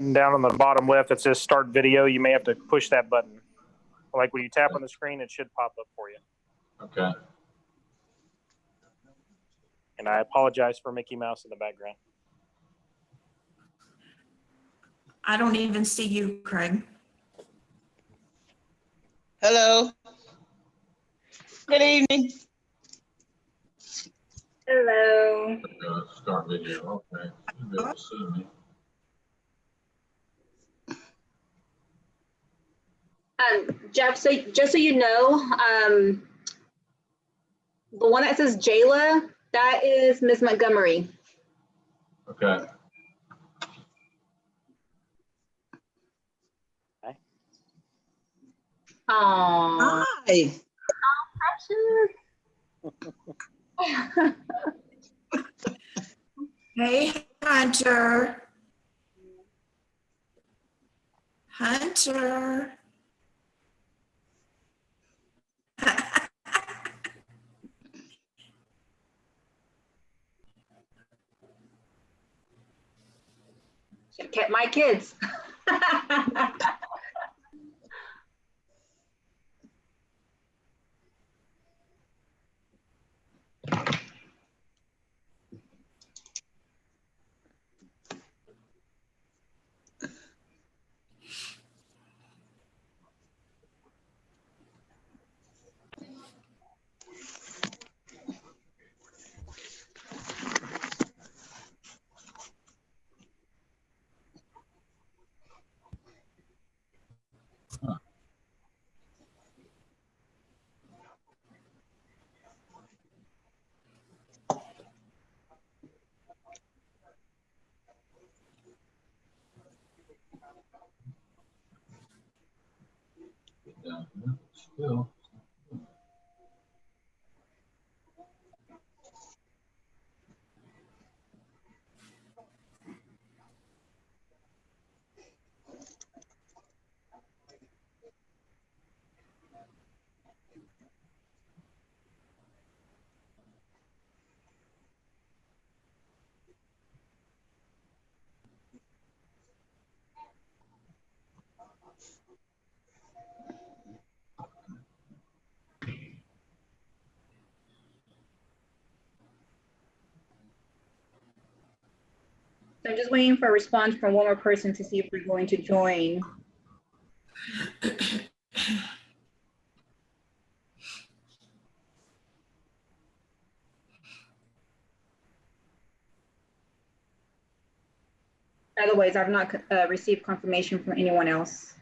down on the bottom left that says start video, you may have to push that button. Like when you tap on the screen, it should pop up for you. Okay. And I apologize for Mickey Mouse in the background. I don't even see you, Craig. Hello. Good evening. Hello. Start video. Okay. You'll be able to see me. Jeff, so just so you know, the one that says Jayla, that is Ms. Montgomery. Okay. Oh, Hi. precious. Hey, Hunter. Hunter. Should've kept my kids. Down here. Still. So I'm just waiting for a response from one more person to see if we're going to join. Otherwise, I've not received confirmation from anyone else.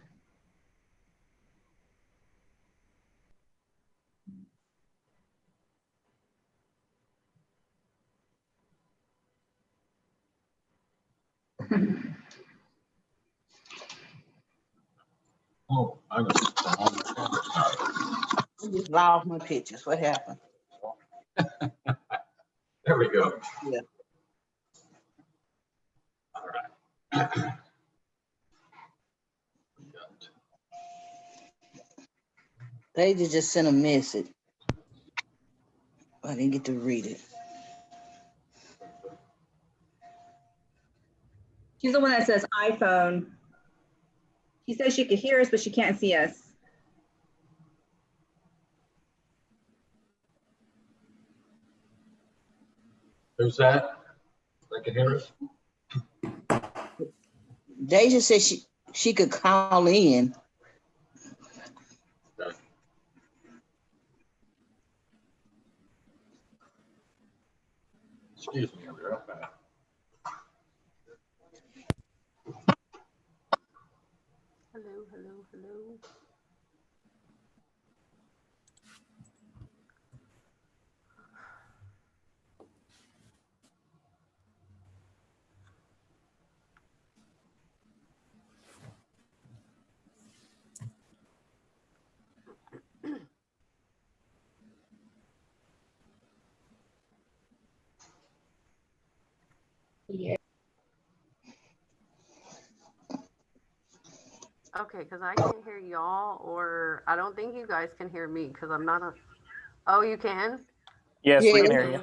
Oh, I got I just lost my pictures. What happened? There we go. Yeah. All right. They just sent a message. I didn't get to read it. She's the one that says iPhone. She says she could hear us, but she can't see us. Who's that? I can hear us. Deja said she could call in. Okay. Excuse me, I'll be right back. Hello, hello, hello. Yeah. Okay, because I can't hear y'all, or I don't think you guys can hear me because I'm not a. Oh, you can? Yes, we Yeah. can hear you.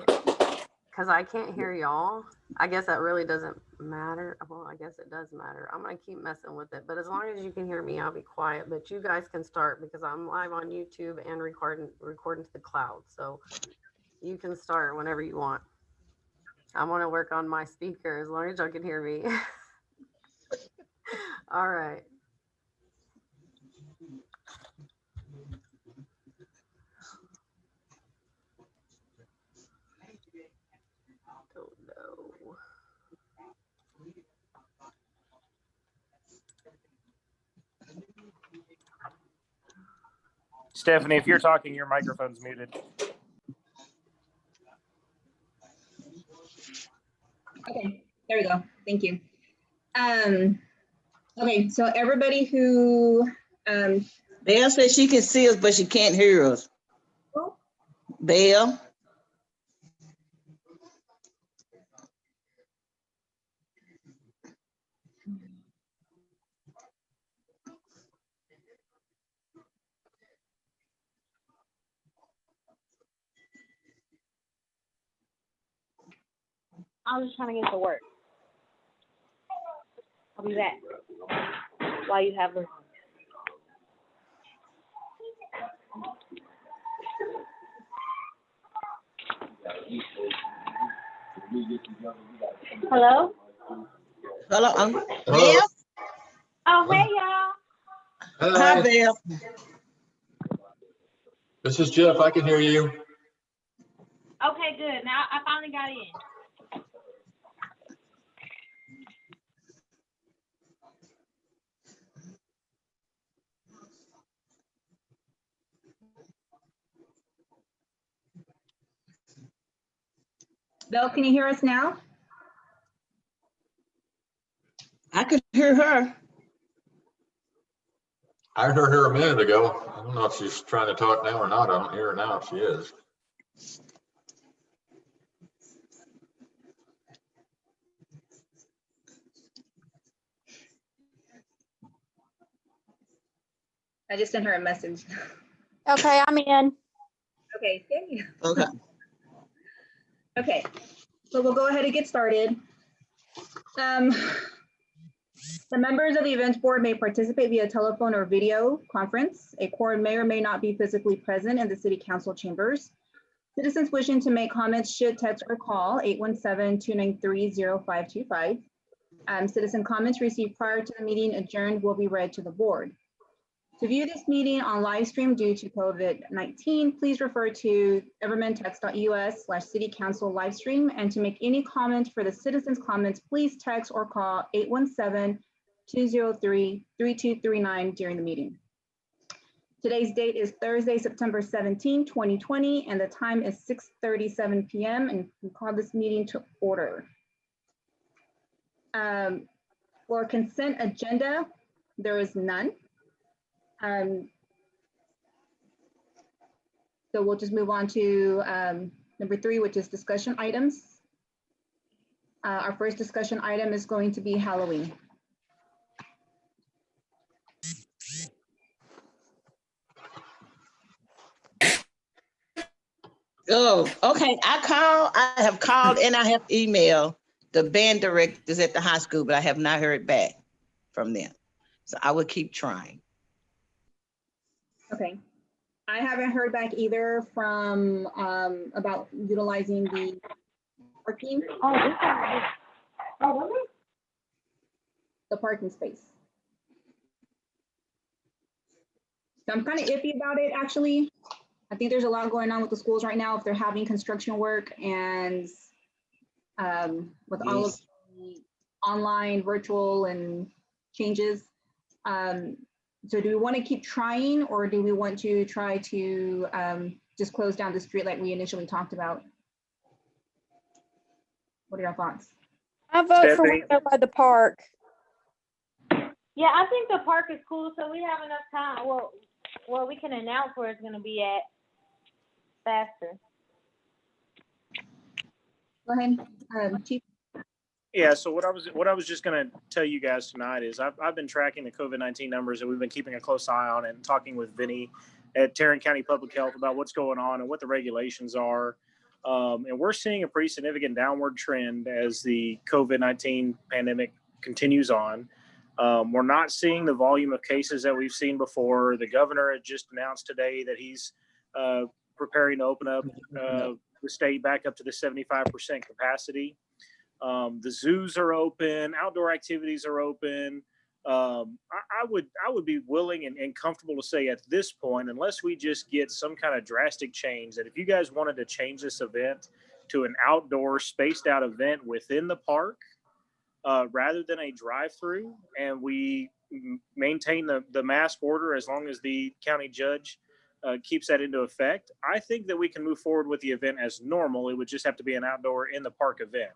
Because I can't hear y'all. I guess that really doesn't matter. Well, I guess it does matter. I'm gonna keep messing with it, but as long as you can hear me, I'll be quiet. But you guys can start because I'm live on YouTube and recording to the cloud. So you can start whenever you want. I want to work on my speaker as long as y'all can hear me. All right. Don't know. Stephanie, if you're talking, your microphone's muted. Okay, there we go. Thank you. Okay, so everybody who, Belle said she can see us, but she can't hear us. Oh. Belle? I was just trying to get to work. I'll be back while you have her. Hello? Hello? Hello? Belle? Oh, hey, y'all. Hi, Hi, Belle. this is Jeff. I can hear you. Okay, good. Now I finally got in. Belle, can you hear us now? I could hear her. I heard her a minute ago. I don't know if she's trying to talk now or not. I don't hear her now if she is. I just sent her a message. Okay, I'm in. Okay, thank you. Okay. Okay, so we'll go ahead and get started. The members of the events board may participate via telephone or video conference. A quorum may or may not be physically present in the city council chambers. Citizens wishing to make comments should text or call 817-293-0525. Citizen comments received prior to the meeting adjourned will be read to the board. To view this meeting on live stream due to COVID-19, please refer to evermantext.us/city council live stream. And to make any comment for the citizens' comments, please text or call 817-203-3239 during the meeting. Today's date is Thursday, September 17, 2020, and the time is 6:37 p.m. and we call this meeting to order. For consent agenda, there is none. So we'll just move on to number 3, which is discussion items. Our first discussion item is going to be Halloween. Oh, okay. I have called and I have emailed the band directors at the high school, but I have not heard back from them. So I will keep trying. Okay. I haven't heard back either from about utilizing the parking, the parking space. So I'm kind of iffy about it, actually. I think there's a lot going on with the schools right now if they're having construction work and with all of the online, virtual and changes. So do we want to keep trying or do we want to try to just close down the street like we initially talked about? What are your thoughts? I vote for Stephanie? right by the park. Yeah, I think the park is cool, so we have enough time. Well, we can announce where it's gonna be at faster. Go ahead, Chief. Yeah, so what I was just going to tell you guys tonight is I've been tracking the COVID-19 numbers and we've been keeping a close eye on it and talking with Vinny at Tarrant County Public Health about what's going on and what the regulations are. And we're seeing a pretty significant downward trend as the COVID-19 pandemic continues on. We're not seeing the volume of cases that we've seen before. The governor had just announced today that he's preparing to open up the state back up to the 75% capacity. The zoos are open, outdoor activities are open. I would be willing and comfortable to say at this point, unless we just get some kind of drastic change, that if you guys wanted to change this event to an outdoor spaced out event within the park, rather than a drive-through, and we maintain the mask order as long as the county judge keeps that into effect, I think that we can move forward with the event as normal. It would just have to be an outdoor in the park event.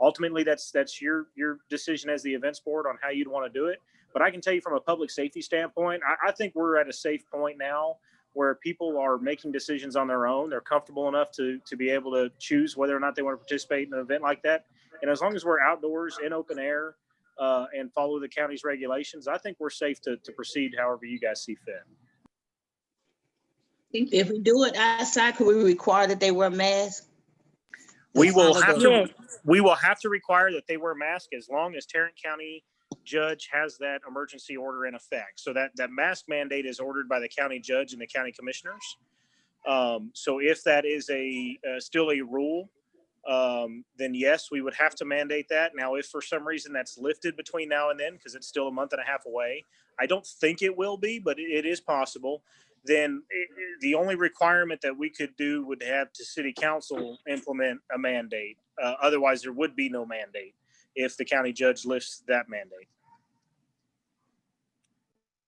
Ultimately, that's your decision as the events board on how you'd want to do it. But I can tell you from a public safety standpoint, I think we're at a safe point now where people are making decisions on their own. They're comfortable enough to be able to choose whether or not they want to participate in an event like that. And as long as we're outdoors in open air and follow the county's regulations, I think we're safe to proceed however you guys see fit. If we do it outside, could we require that they wear masks? We will have to. Yes. We will have to require that they wear masks as long as Tarrant County judge has that emergency order in effect. So that mask mandate is ordered by the county judge and the county commissioners. So if that is still a rule, then yes, we would have to mandate that. Now, if for some reason that's lifted between now and then, because it's still a month and a half away, I don't think it will be, but it is possible. Then the only requirement that we could do would have to city council implement a mandate. Otherwise, there would be no mandate if the county judge lifts that mandate.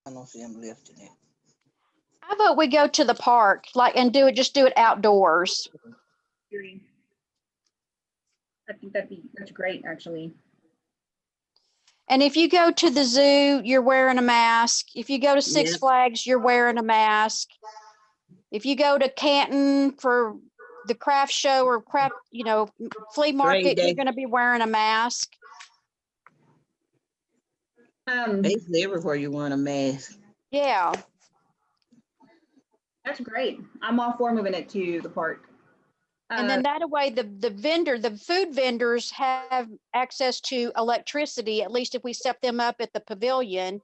I don't see them lifting it. How about we go to the park, and just do it outdoors? I think that's great, actually. And if you go to the zoo, you're wearing a mask. If you go to Six Yes. Flags, you're wearing a mask. If you go to Canton for the craft show or flea market, day. you're going to be wearing a mask. Basically everywhere you want a mask. Yeah. That's great. I'm all for moving it to the park. And then that way the food vendors have access to electricity, at least if we set them up at the pavilion,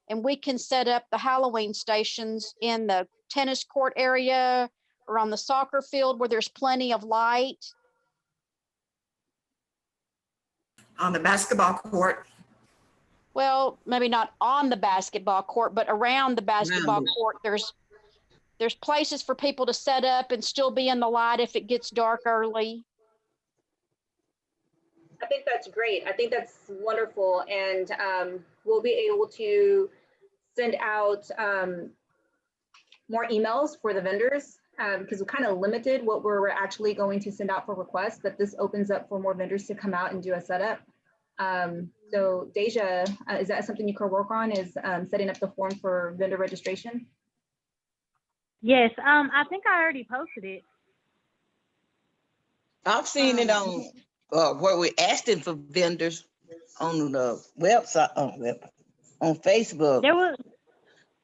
and we can set up the Halloween stations in the tennis court area or on the soccer field where there's plenty of light. On the basketball court. Well, maybe not on the basketball court, but around the basketball it. court, there's places for people to set up and still be in the light if it gets dark early. I think that's great. I think that's wonderful. And we'll be able to send out more emails for the vendors because we kind of limited what we're actually going to send out for requests, but this opens up for more vendors to come out and do a setup. So Deja, is that something you could work on, is setting up the form for vendor registration? Yes, I think I already posted it. I've seen it on where we're asking for vendors on the website, on Facebook. There was,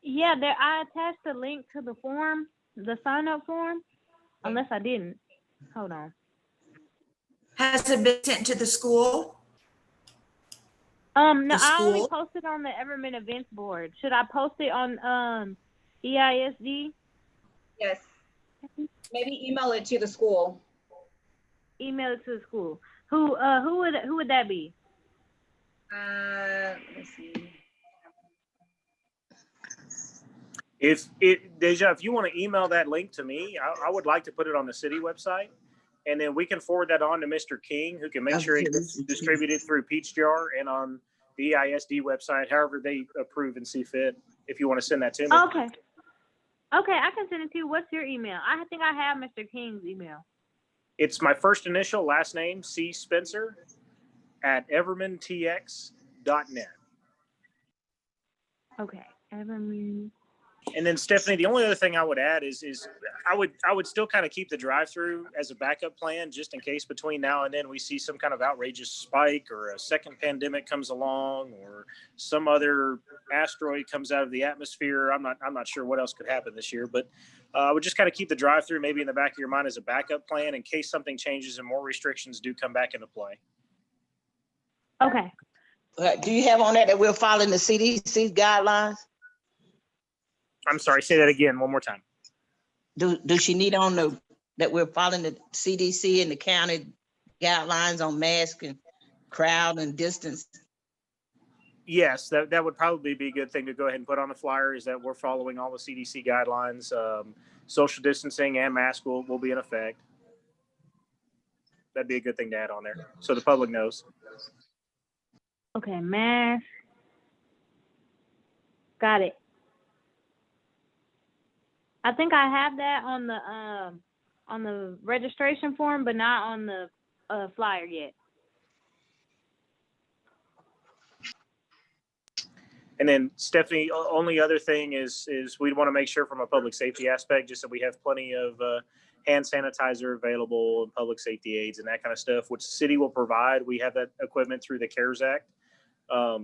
I attached a link to the form, the sign up form, unless I didn't. Hold on. Has it been sent to the school? No, The I only school? posted on the Everman events board. Should I post it on EISD? Yes. Maybe email it to the school. Email it to the school. Who would that be? Let me see. Deja, if you want to email that link to me, I would like to put it on the city website, and then we can forward that on to Mr. King, who can make sure it gets distributed through Peach Jar and on the EISD website, however they approve and see fit, if you want to send that to me. Okay. Okay, I can send it to you. What's your email? I think I have Mr. King's email. It's my first initial, last name, C. Spencer, @evermantx.net. Okay, Everman And then Stephanie, the only other thing I would add is I would still kind of keep the drive-through as a backup plan, just in case between now and then we see some kind of outrageous spike or a second pandemic comes along or some other asteroid comes out of the atmosphere. I'm not sure what else could happen this year, but I would just kind of keep the drive-through maybe in the back of your mind as a backup plan in case something changes and more restrictions do come back into play. Okay. Do you have on that we're following the CDC guidelines? I'm sorry, say that again one more time. Do she need on that we're following the CDC and the county guidelines on mask and crowd and distance? Yes, that would probably be a good thing to go ahead and put on the flyer, is that we're following all the CDC guidelines. Social distancing and mask will be in effect. That'd be a good thing to add on there so the public knows. Okay, mask. Got it. I think I have that on the registration form, but not on the flyer yet. And then Stephanie, only other thing is we'd want to make sure from a public safety aspect, just that we have plenty of hand sanitizer available and public safety aids and that kind of stuff, which the city will provide. We have that equipment through the CARES Act.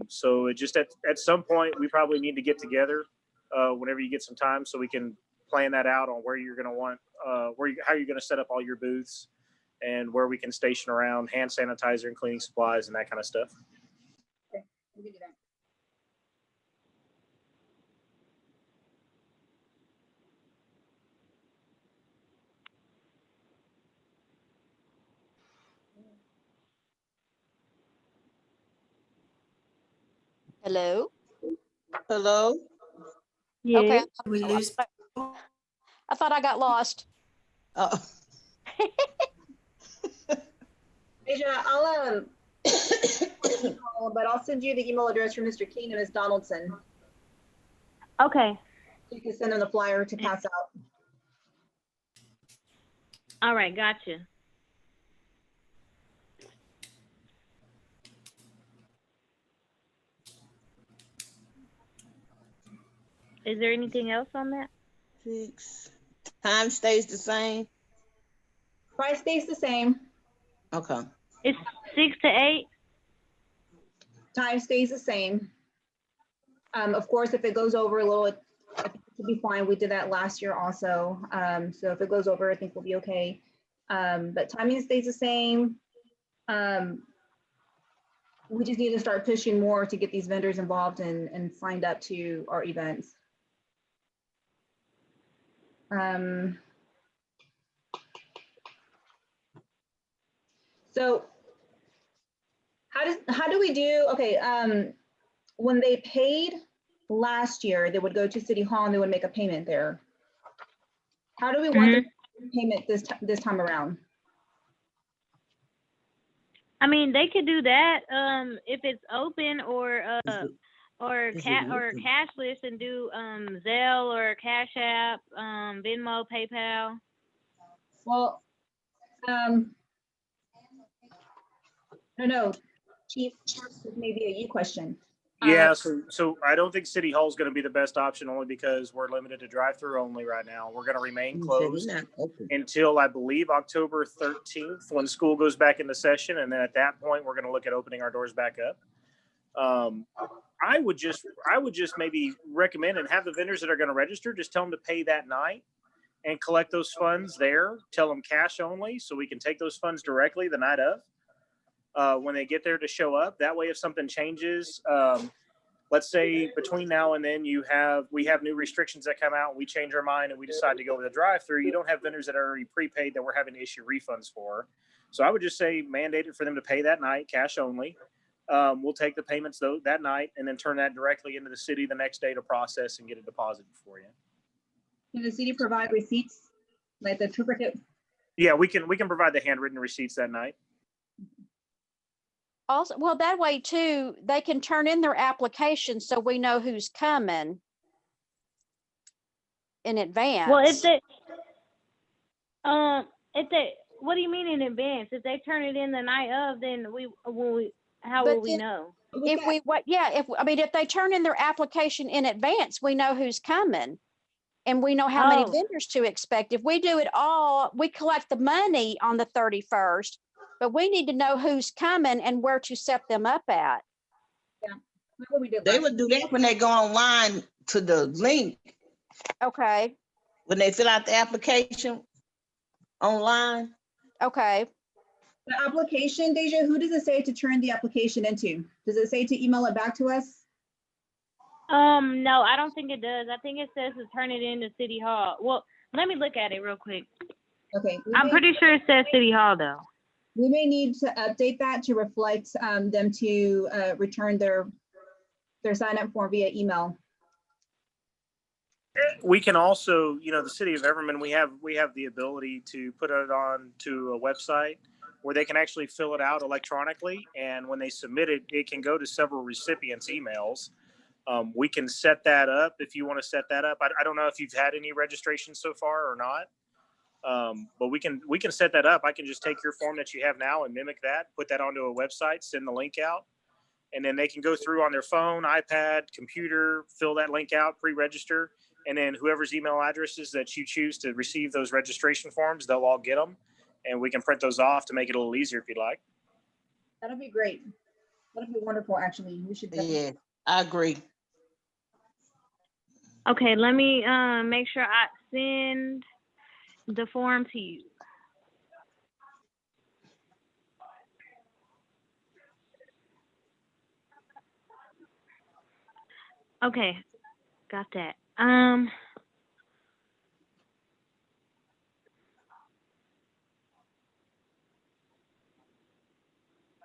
So it just at some point, we probably need to get together whenever you get some time so we can plan that out on where you're going to want, how you're going to set up all your booths and where we can station around hand sanitizer and cleaning supplies and that kind of stuff. Okay, we can do that. Hello? Hello? Yeah. Okay. We lose. I thought I got lost. Oh, Asia, I'll but I'll send you the email address for Mr. King and Ms. Donaldson. Okay. You can send them the flyer to pass out. All right. Gotcha. Is there anything else on that? 6. Time stays the same? Price stays the same. Okay. It's 6 to 8. Time stays the same. Of course, if it goes over a little, I think it should be fine. We did that last year also. So if it goes over, I think we'll be okay. But timing stays the same. We just need to start pushing more to get these vendors involved and signed up to our events. So how do we do, okay, when they paid last year, they would go to City Hall and they would make a payment there. How do we want the payment this time around? I mean, they could do that if it's open or cashless and do Zelle or Cash App, Venmo, PayPal. Well, I don't know, Chief, maybe a you question. Yeah, so I don't think City Hall is going to be the best option, only because we're limited to drive-through only right now. We're going to remain closed until I believe October 13th when school goes back into session, and then at that point we're going to look at opening our doors back up. I would just maybe recommend and have the vendors that are going to register just tell them to pay that night and collect those funds there. Tell them cash only, so we can take those funds directly the night of. When they get there to show up. That way, if something changes, let's say between now and then we have new restrictions that come out, we change our mind and we decide to go with a drive-through, you don't have vendors that are already prepaid that we're having to issue refunds for. So I would just say mandate it for them to pay that night, cash only. We'll take the payments that night and then turn that directly into the city the next day to process and get a deposit for you. Can the city provide receipts, like the triplicate? Yeah, we can provide the handwritten receipts that night. Also, well, that way too, they can turn in their application so we know who's coming in advance. Well, what do you mean in advance? If they turn it in the night of, then how will we know? If they turn in their application in advance, we know who's coming. and we know how many Oh. vendors to expect. If we do it all, we collect the money on the 31st, but we need to know who's coming and where to set them up at. That's what we did They last would do that when they go online to the link, Okay, when they fill out the application online. okay. The application, Deja, who does it say to turn the application into? Does it say to email it back to us? No, I don't think it does. I think it says to turn it into City Hall. Well, let me look at it real quick. Okay. I'm pretty sure it says City Hall though. We may need to update that to reflect them to return their sign up form via email. We can also, the city of Everman, we have the ability to put it on to a website where they can actually fill it out electronically. And when they submit it, it can go to several recipients' emails. We can set that up if you want to set that up. I don't know if you've had any registration so far or not. But we can set that up. I can just take your form that you have now and mimic that, put that onto a website, send the link out, and then they can go through on their phone, iPad, computer, fill that link out, pre-register, and then whoever's email addresses that you choose to receive those registration forms, they'll all get them, and we can print those off to make it a little easier if you'd like. That'll be great. That'll be wonderful, actually. We should. definitely- Yeah, I agree. Okay, let me make sure I send the form to you. Okay, got that.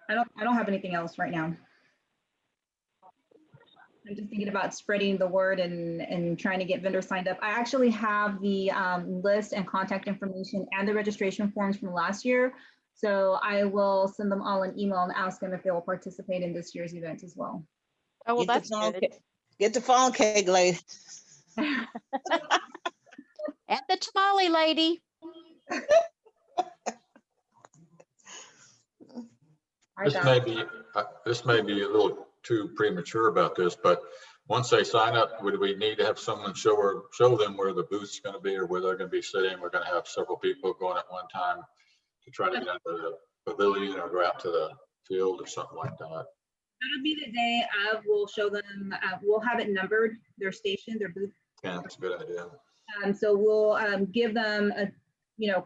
I don't have anything else right now. I'm just thinking about spreading the word and trying to get vendors signed up. I actually have the list and contact information and the registration forms from last year. So I will send them all an email and ask them if they will participate in this year's event as well. Oh, well, Get that's the phone good. ca- Get the phone cake, lady. And the tamale lady. I This got may it. be, this may be a little too premature about this, but once they sign up, would we need to have someone show them where the booth's going to be or where they're going to be sitting? We're going to have several people going at one time to try to get into the pavilion or go out to the field or something like that. That'll be the day of, we'll show them, we'll have it numbered, their station, their booth. Yeah, that's a good idea. So we'll give them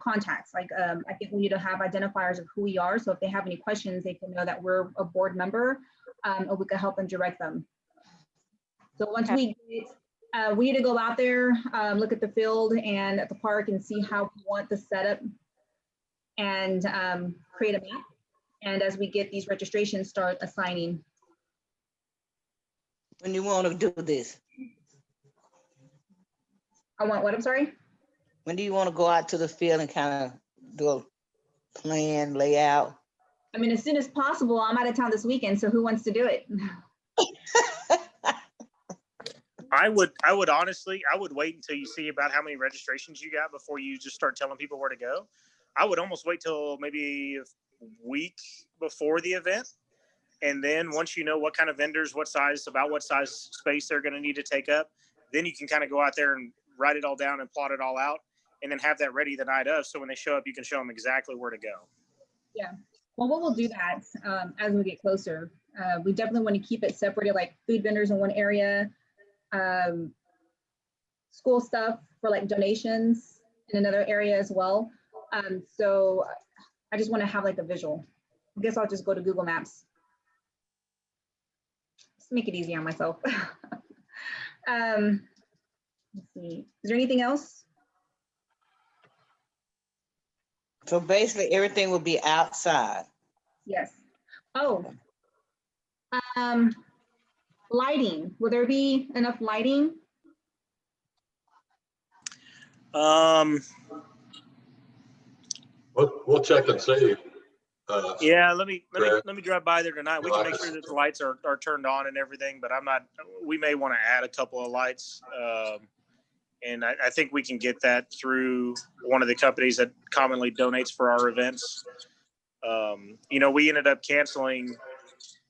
contacts. Like I think we need to have identifiers of who we are. So if they have any questions, they can know that we're a board member, and we can help them direct them. So once we need to go out there, look at the field and at the park and see how we want the setup and create a map. And as we get these registrations, start assigning. When you want to do this? I want what, I'm sorry? When do you want to go out to the field and kind of do a plan, layout? I mean, as soon as possible. I'm out of town this weekend, so who wants to do it? I would honestly, I would wait until you see about how many registrations you got before you just start telling people where to go. I would almost wait till maybe a week before the event. And then once you know what kind of vendors, what size space they're going to need to take up, then you can kind of go out there and write it all down and plot it all out and then have that ready the night of. So when they show up, you can show them exactly where to go. Yeah. Well, we'll do that as we get closer. We definitely want to keep it separated, like food vendors in one area, school stuff for like donations in another area as well. So I just want to have like a visual. I guess I'll just go to Google Maps. Just make it easy on myself. Let's see. Is there anything else? So basically everything will be outside. Yes. Oh. Lighting. Will there be enough lighting? We'll check and see. Yeah, let me drive by there tonight. We can make sure that the lights are turned on and everything, but we may want to add a couple of lights. And I think we can get that through one of the companies that commonly donates for our events. We ended up canceling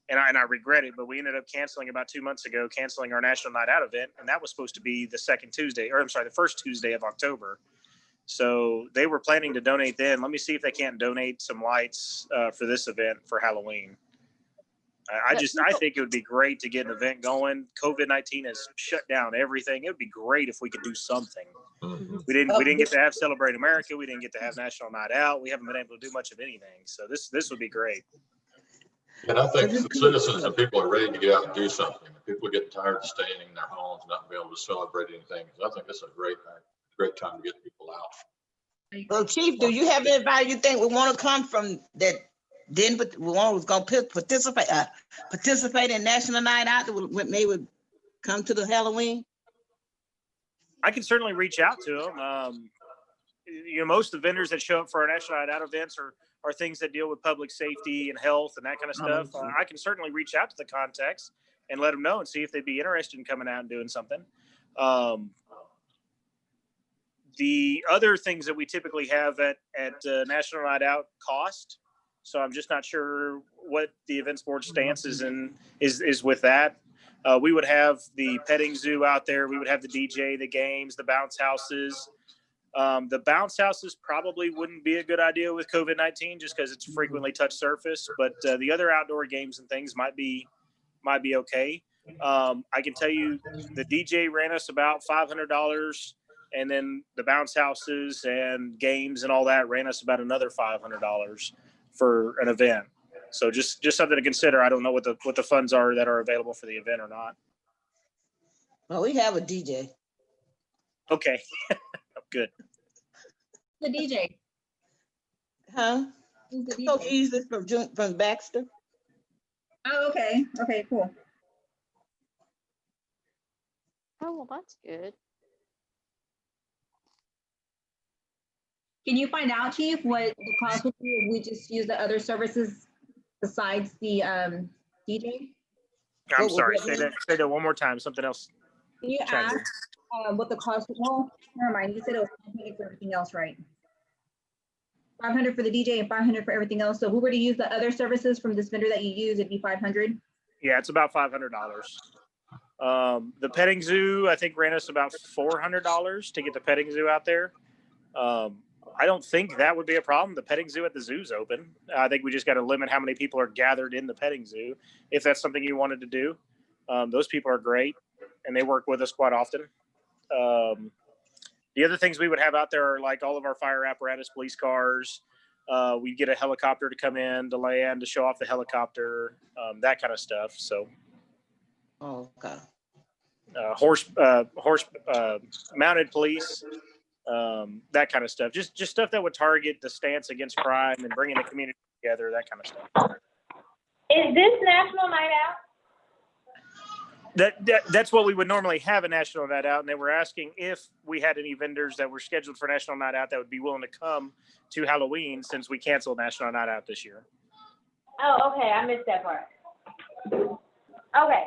and I regret it, but we ended up canceling about 2 months ago, canceling our National Night Out event, and that was supposed to be the first Tuesday of October. So they were planning to donate then. Let me see if they can't donate some lights for this event for Halloween. I think it would be great to get an event going. COVID-19 has shut down everything. It would be great if we could do something. Mhm. We didn't get to have Celebrate America. We didn't get to have National Night Out. We haven't been able to do much of anything. So this would be great. And I think the citizens and people are ready to get out and do something. People are getting tired of staying in their homes, not being able to celebrate anything. I think it's a great time to get people out. Well, Chief, do you have anybody you think would want to come from that? Then, but one was gonna participate in National Night Out that would come to the Halloween. I can certainly reach out to them. Most of the vendors that show up for our National Night Out events are things that deal with public safety and health and that kind of stuff. I can certainly reach out to the contacts and let them know and see if they'd be interested in coming out and doing something. The other things that we typically have at National Night Out cost. So I'm just not sure what the events board stance is with that. We would have the petting zoo out there. We would have the DJ, the games, the bounce houses. The bounce houses probably wouldn't be a good idea with COVID-19 just because it's a frequently touched surface. But the other outdoor games and things might be okay. I can tell you the DJ ran us about $500, and then the bounce houses and games and all that ran us about another $500 for an event. So just something to consider. I don't know what the funds are that are available for the event or not. Well, we have a DJ. Okay, good. The DJ. Huh? Who's the Coach DJ? Easley from Baxter. Oh, okay. Okay, cool. Oh, well, that's good. Can you find out, Chief, what the cost would be if we just use the other services besides the DJ? I'm What was sorry. that? Say that one more time. Something else. Can you Chime in. ask what the cost? Well, never mind. You said it was 500 for everything else, right? 500 for the DJ and 500 for everything else. So if we were to use the other services from this vendor that you use, it'd be 500. Yeah, it's about $500. The petting zoo, I think, ran us about $400 to get the petting zoo out there. I don't think that would be a problem. The petting zoo at the zoo's open. I think we just got to limit how many people are gathered in the petting zoo. If that's something you wanted to do, those people are great and they work with us quite often. The other things we would have out there are like all of our fire apparatus, police cars. We get a helicopter to come in, to land, to show off the helicopter, that kind of stuff. So, Oh, okay. horse mounted police, that kind of stuff. Just stuff that would target the stance against crime and bringing the community together, that kind of stuff. Is this National Night Out? That's what we would normally have a National Night Out, and they were asking if we had any vendors that were scheduled for National Night Out that would be willing to come to Halloween since we canceled National Night Out this year. Oh, okay, I missed that part. Okay.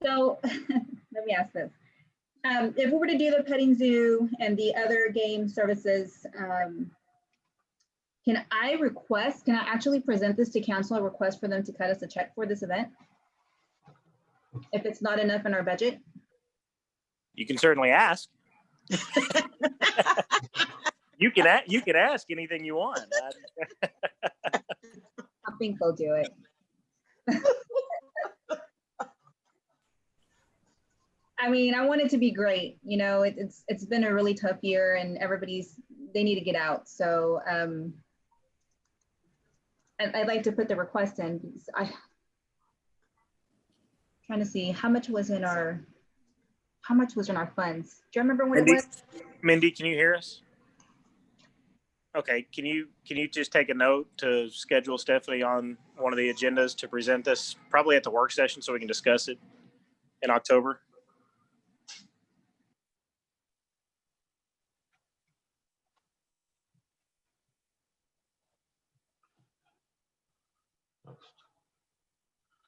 So let me ask this. If we were to do the petting zoo and the other game services, can I actually present this to council and request for them to cut us a check for this event? If it's not enough in our budget? You can certainly ask. You can ask anything you want. I think they'll do it. I mean, I want it to be great. You know, it's been a really tough year and they need to get out. So I'd like to put the request in because trying to see how much was in our funds. Do you remember when it was? Mindy, can you hear us? Okay, can you just take a note to schedule Stephanie on one of the agendas to present this probably at the work session so we can discuss it in October?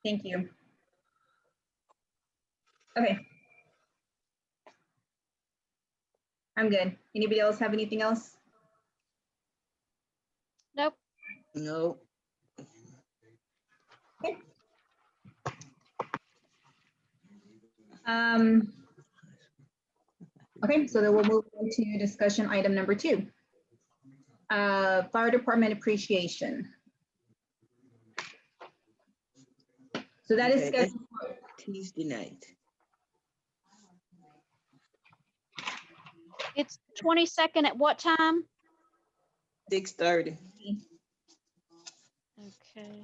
Thank you. Okay. I'm good. Anybody else have anything else? Nope. No. Okay, so then we'll move into discussion item number 2. Fire department appreciation. So that is Okay, that's scheduled for Tuesday night. It's 22nd at what time? 6:30. Okay.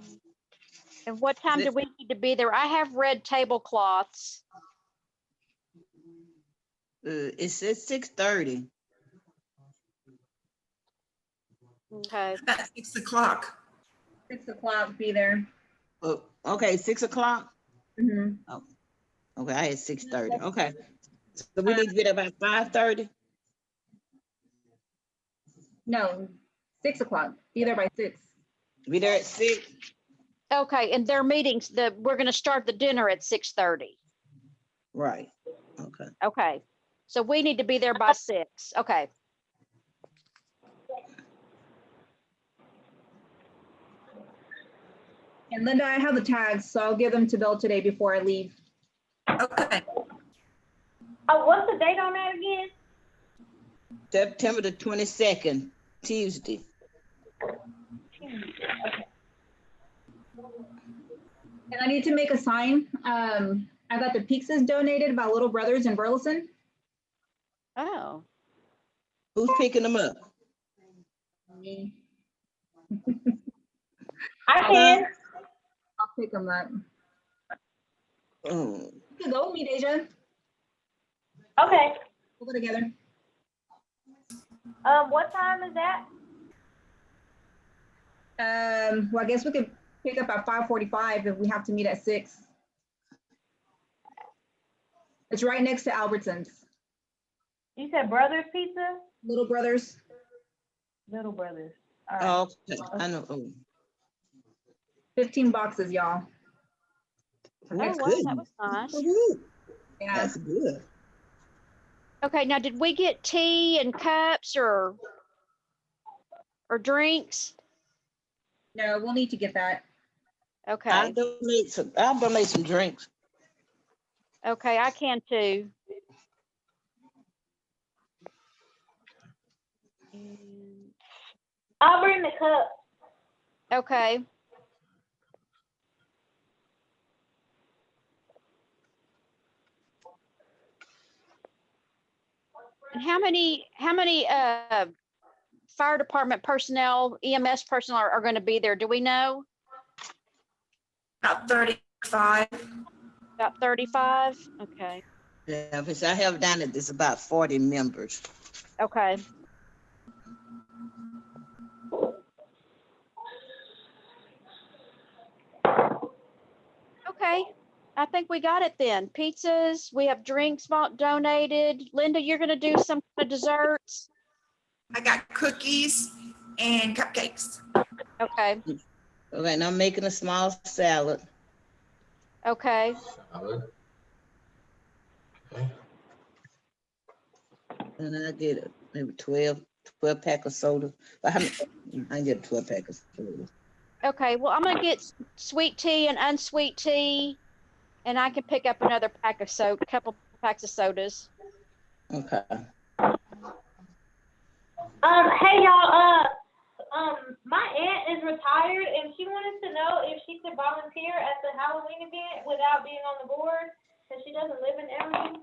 And what time do we need to be there? I have red tablecloths. It says 6:30. Okay. About 6 o'clock. 6 o'clock, be there. Oh, okay, 6 o'clock. Mhm. Okay, I had 6:30. Okay. So we need to be there about 5:30. No, 6 o'clock, be there by 6. Be there at 6. Okay, and their meetings, we're gonna start the dinner at 6:30. Right. Okay. Okay, so we need to be there by 6. Okay. And Linda, I have the tags, so I'll give them to Bill today before I leave. Okay. What's the date on that again? September the 22nd, Tuesday. And I need to make a sign. I got the pizzas donated by Little Brothers in Burleson. Oh, Who's picking them up? Me. I can. I'll pick them up. Oh, You can go with me, Deja. Okay. We'll go together. What time is that? Well, I guess we could pick up at 5:45 if we have to meet at 6. It's right next to Albertsons. You said Brothers Pizza? Little Brothers. Little Brothers. All right. okay. I know. Oh, 15 boxes, y'all. oh, that's wow, good. that was nice. Woo-hoo. Yeah. That's good. Okay, now did we get tea and cups or drinks? No, we'll need to get that. Okay, I'll donate some drinks. okay, I can too. And- I'll bring the cup. Okay. And how many fire department personnel, EMS personnel are going to be there? Do we know? About 35. About 35? Okay, Yeah, because I have down that there's about 40 members. okay. Okay, I think we got it then. Pizzas, we have drinks donated. Linda, you're gonna do some kind of desserts? I got cookies and cupcakes. Okay, Okay, and I'm making a small salad. okay. Salad. Okay. And I get maybe 12 pack of soda. But how many? I get 12 pack of soda. Okay, well, I'm gonna get sweet tea and unsweet tea, and I can pick up another pack of soda, couple packs of sodas. Okay. Hey y'all, my aunt is retired and she wanted to know if she could volunteer at the Halloween event without being on the board, because she doesn't live in Emerald.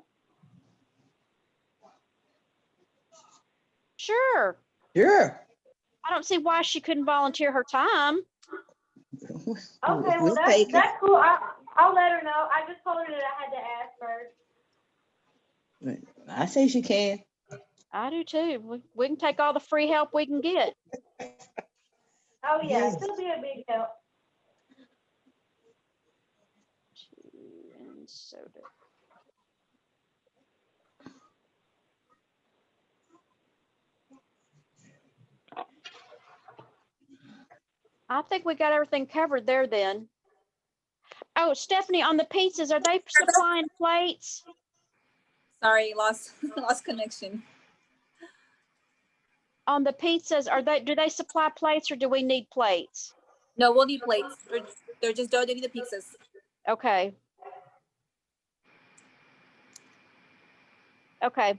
Sure. Sure. Oh, I don't see why she couldn't volunteer her time. Okay, well, We'll take it. that's cool. I'll let her know. I just told her that I had to ask first. I say she can. I do too. We can take all the free help we can get. Oh, yeah, Yes. she'll be a big help. Tea and soda. I think we got everything covered there then. Oh, Stephanie, on the pizzas, are they supplying plates? Sorry, lost connection. On the pizzas, do they supply plates or do we need plates? No, we'll need plates. They're just donating the pizzas. Okay. Okay.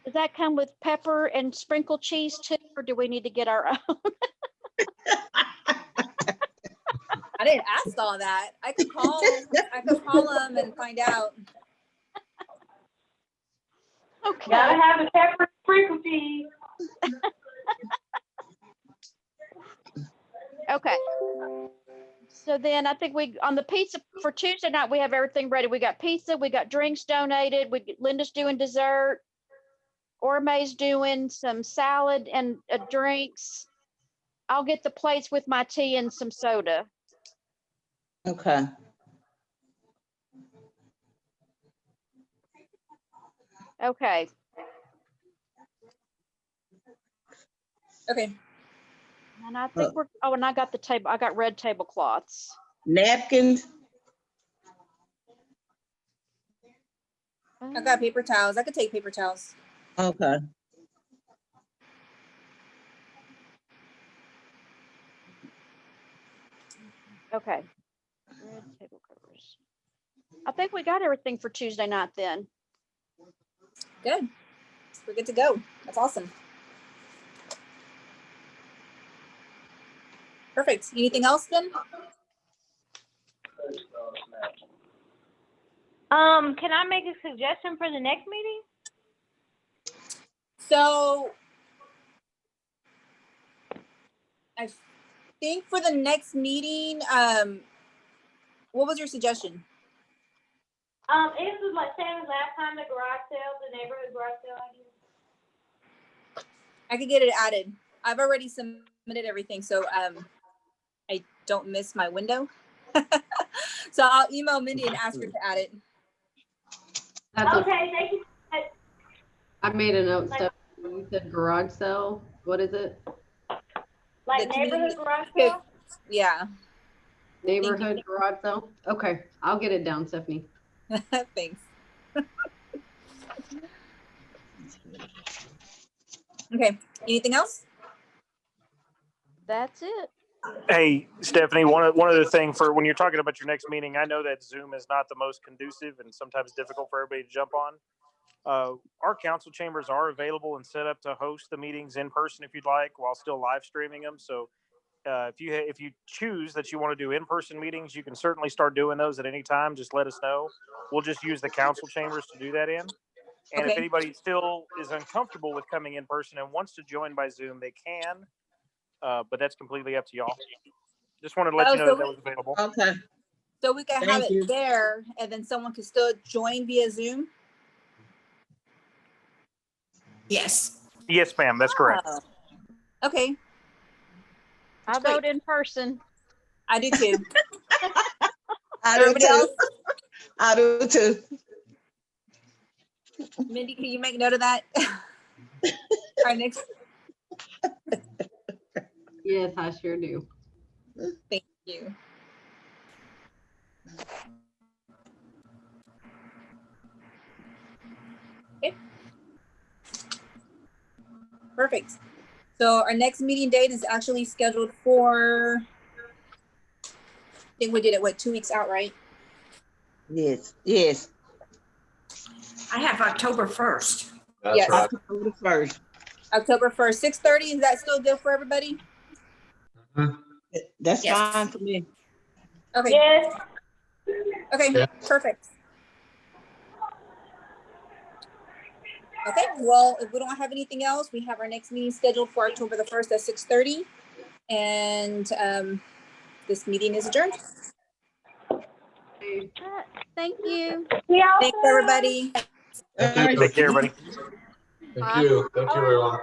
Does that come with pepper and sprinkle cheese too, or do we need to get our own? I didn't ask all that. I could call them and find out. Okay. Gotta have a pepper sprinkle cheese. Okay. So then I think on the pizza for Tuesday night, we have everything ready. We got pizza, we got drinks donated, Linda's doing dessert. Orme's doing some salad and drinks. I'll get the plates with my tea and some soda. Okay. Okay. Okay. And I think and I got the table, I got red tablecloths. Napkins. I got paper towels. I could take paper towels. Okay. Okay. Red table covers. I think we got everything for Tuesday night then. Good. We're good to go. That's awesome. Perfect. Anything else then? Can I make a suggestion for the next meeting? So I think for the next meeting, what was your suggestion? It was like same as last time, the garage sale, the neighborhood garage sale idea. I could get it added. I've already submitted everything, so I don't miss my window. So I'll email Mindy and ask her to add it. That's okay. Okay, thank you. I made a note, Steph. You said garage sale. What is it? Like The community- neighborhood garage sale? Yeah. Neighborhood garage sale? Okay, I'll get it down, Stephanie. Thanks. Okay. Anything else? That's it. Hey, Stephanie, one other thing for when you're talking about your next meeting, I know that Zoom is not the most conducive and sometimes difficult for everybody to jump on. Our council chambers are available and set up to host the meetings in person if you'd like, while still live streaming them. So if you choose that you want to do in-person meetings, you can certainly start doing those at any time. Just let us know. We'll just use the council chambers to do that in. And if Okay. anybody still is uncomfortable with coming in person and wants to join by Zoom, they can. But that's completely up to y'all. Just wanted to let you know that was available. Okay. So we can have Thank you. it there and then someone can still join via Zoom? Yes. Yes, ma'am. That's correct. Oh. Okay, I great. vote in person. I do too. I do Everybody else? too. I do too. Mindy, can you make note of that? Our next, Yes, I sure do. thank you. Okay. Perfect. So our next meeting date is actually scheduled for, I think we did it, what, 2 weeks out, right? Yes. Yes. I have October 1st. That's Yes. right. October 1st. October 1st, 6:30, is that still good for everybody? Mhm. That's Yes. fine for me. Okay, Yes. okay, Yeah. perfect. Okay, well, if we don't have anything else, we have our next meeting scheduled for October the 1st at 6:30. And this meeting is adjourned. Thank you. Yeah. Thanks, everybody. Thank All right. you. Take care, everybody. Thank you. Thank you, everyone.